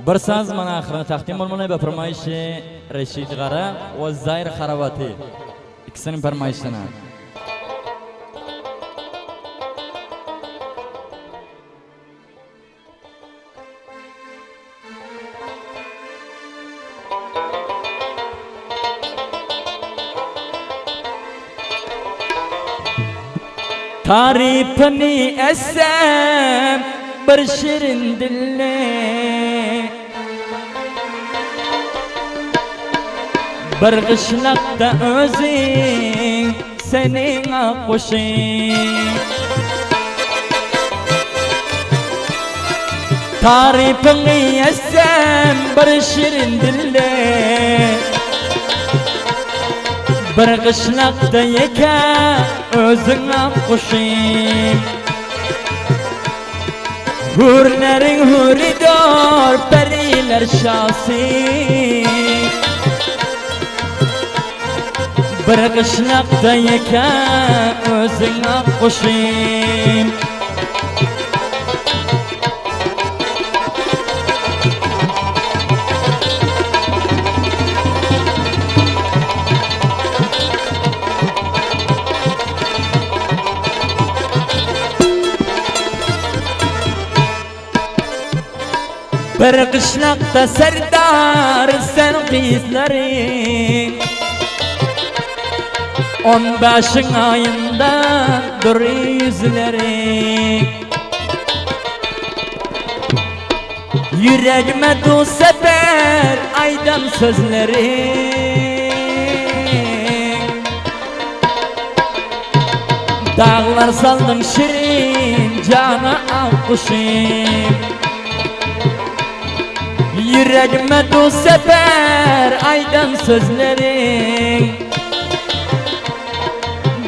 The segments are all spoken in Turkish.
Bir saz mana ahirine taqdim olmalı ve permayişi Reşid Gara ve Zahir Haravati. İkisinin permayişine. Tarifini etsem bir şirin dille, bir kışlakta özün senin akuşun. Tarifini etsem bir şirin dille, bir kışlakta yeka özün akuşun. Hürlerin hüridor periler şasi, bir kışlakta yeka özün akuşun. Bir kışlakta serdar sen kızların, 15 ayında dur yüzlerin. Yüreğime du sefer aydan sözlerin. Dağlar saldım şirin cana akuşum. Yüreğime du sefer aydan sözlerin.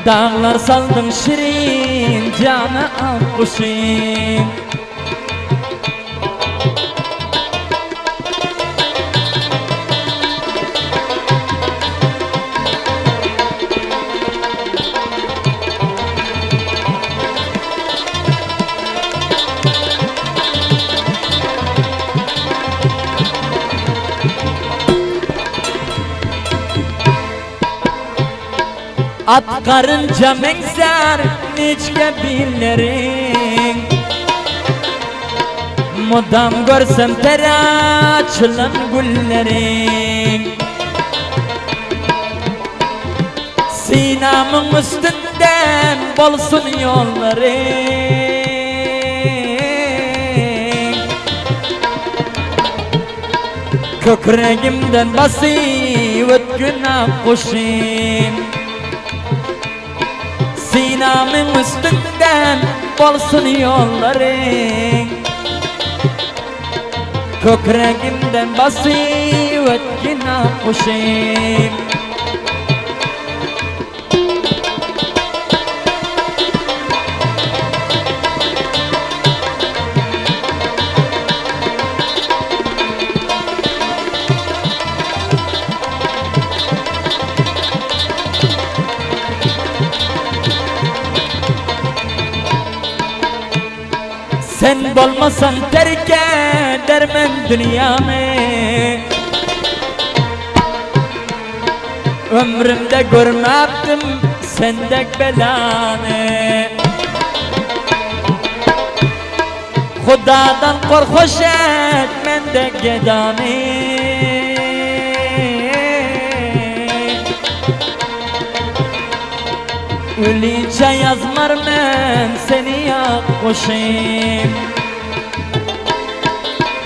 Dağlar saldım şirin cana akuşum. At karınca mengzer niçke billerin, mudam görsem tere açılan güllerin. Sinamın üstünden bolsun yolların, kökreğimden basıvıt günah kuşum. Sinamın üstünden bolsun yolların, kökreğimden basıvıt günah kuşum. Sen bolmasan terk edermen dünyamı, ömrümde görmeptim sendek belanı. Hudadan korkuş et mende gedamı, Ülice yazmar men seni yakuşum.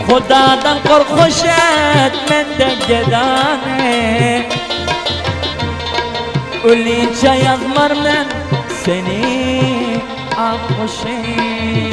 Hudadan korkuş et mende gedane, Ülice yazmar men seni akuşum.